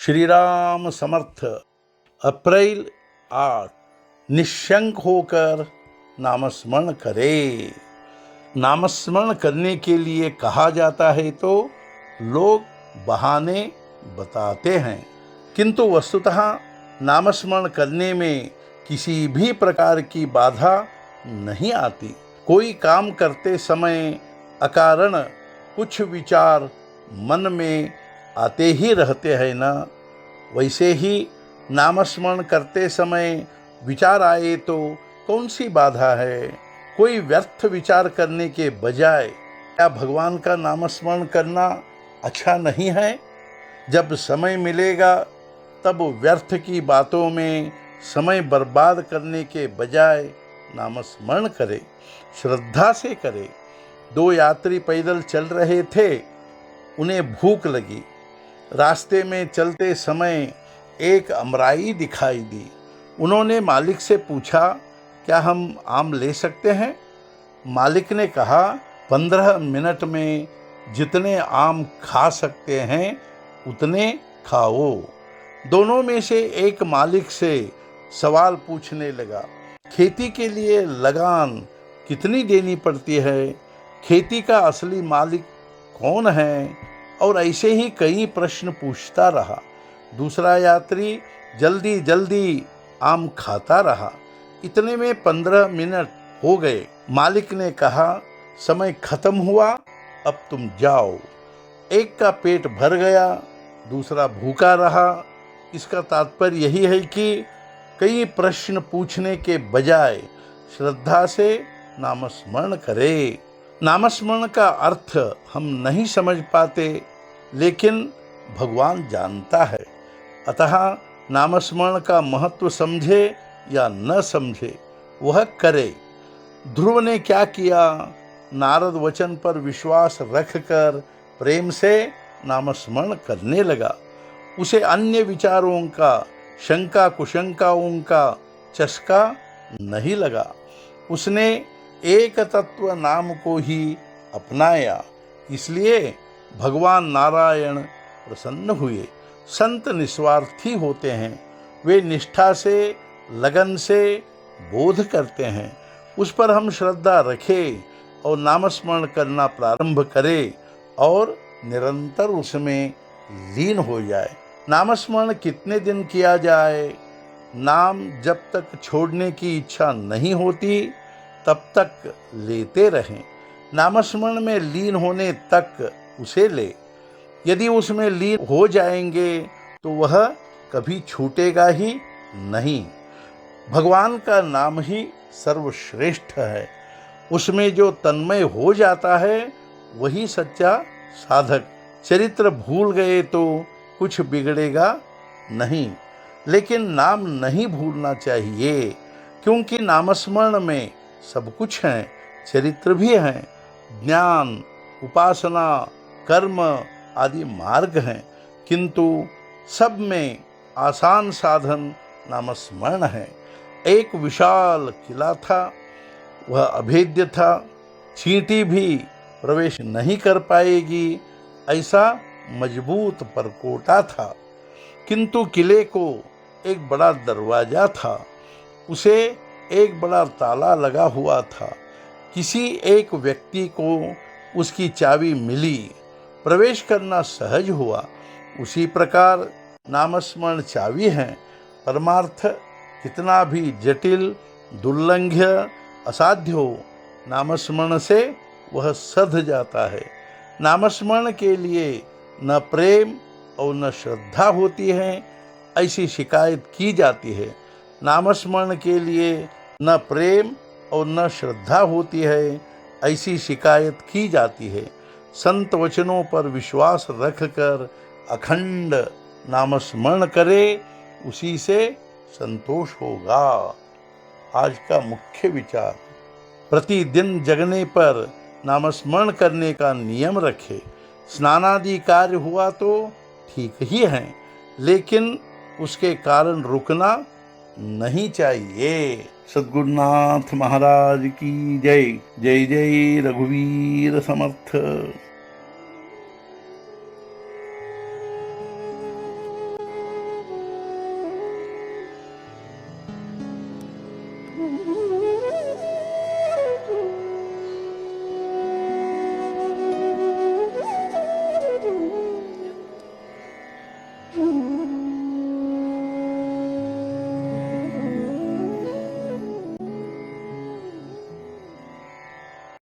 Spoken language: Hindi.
श्री राम समर्थ। अप्रैल 8। निशंक होकर नामस्मरण करे। नामस्मरण करने के लिए कहा जाता है तो लोग बहाने बताते हैं, किंतु वस्तुतः नामस्मरण करने में किसी भी प्रकार की बाधा नहीं आती। कोई काम करते समय अकारण कुछ विचार मन में आते ही रहते हैं ना, वैसे ही नामस्मरण करते समय विचार आए तो कौन सी बाधा है। कोई व्यर्थ विचार करने के बजाय क्या भगवान का नामस्मरण करना अच्छा नहीं है। जब समय मिलेगा तब व्यर्थ की बातों में समय बर्बाद करने के बजाय नामस्मरण करे, श्रद्धा से करे। 2 यात्री पैदल चल रहे थे, उन्हें भूख लगी। रास्ते में चलते समय एक अमराई दिखाई दी। उन्होंने मालिक से पूछा, क्या हम आम ले सकते हैं? मालिक ने कहा, 15 मिनट में जितने आम खा सकते हैं उतने खाओ। दोनों में से एक मालिक से सवाल पूछने लगा, खेती के लिए लगान कितनी देनी पड़ती है? खेती का असली मालिक कौन है? और ऐसे ही कई प्रश्न पूछता रहा। दूसरा यात्री जल्दी जल्दी आम खाता रहा। इतने में 15 मिनट हो गए। मालिक ने कहा, समय खत्म हुआ, अब तुम जाओ। एक का पेट भर गया, दूसरा भूखा रहा। इसका तात्पर्य यही है कि कई प्रश्न पूछने के बजाय श्रद्धा से नामस्मरण करे। नामस्मरण का अर्थ हम नहीं समझ पाते, लेकिन भगवान जानता है। अतः नामस्मरण का महत्व समझे या न समझे, वह करे। ध्रुव ने क्या किया? नारद वचन पर विश्वास रखकर प्रेम से नामस्मरण करने लगा। उसे अन्य विचारों का, शंका कुशंकाओं का चस्का नहीं लगा। उसने एक तत्व नाम को ही अपनाया। इसलिए भगवान नारायण प्रसन्न हुए। संत निस्वार्थी होते हैं। वे निष्ठा से, लगन से बोध करते हैं। उस पर हम श्रद्धा रखें और नामस्मरण करना प्रारंभ करें और निरंतर उसमें लीन हो जाए। नामस्मरण कितने दिन किया जाए? नाम जब तक छोड़ने की इच्छा नहीं होती तब तक लेते रहें। नामस्मरण में लीन होने तक उसे ले। यदि उसमें लीन हो जाएंगे तो वह कभी छूटेगा ही नहीं। भगवान का नाम ही सर्वश्रेष्ठ है। उसमें जो तन्मय हो जाता है वही सच्चा साधक। चरित्र भूल गए तो कुछ बिगड़ेगा नहीं, लेकिन नाम नहीं भूलना चाहिए, क्योंकि नामस्मरण में सब कुछ है। चरित्र भी है, ज्ञान, उपासना, कर्म आदि मार्ग हैं, किंतु सब में आसान साधन नामस्मरण है। एक विशाल किला था, वह अभेद्य था। चींटी भी प्रवेश नहीं कर पाएगी, ऐसा मजबूत परकोटा था। किंतु किले को एक बड़ा दरवाजा था, उसे एक बड़ा ताला लगा हुआ था। किसी एक व्यक्ति को उसकी चाबी मिली, प्रवेश करना सहज हुआ। उसी प्रकार नामस्मरण चाबी है। परमार्थ कितना भी जटिल, दुर्लंघ्य, असाध्य हो, नामस्मरण से वह सध जाता है। नामस्मरण के लिए न प्रेम और न श्रद्धा होती है, ऐसी शिकायत की जाती है। नामस्मरण के लिए न प्रेम और न श्रद्धा होती है, ऐसी शिकायत की जाती है। संत वचनों पर विश्वास रखकर अखंड नामस्मरण करे, उसी से संतोष होगा। आज का मुख्य विचार, प्रतिदिन जगने पर नामस्मरण करने का नियम रखे। स्नानादि कार्य हुआ तो ठीक ही है, लेकिन उसके कारण रुकना नहीं चाहिए। सद्गुरुनाथ महाराज की जय। जय जय रघुवीर समर्थ।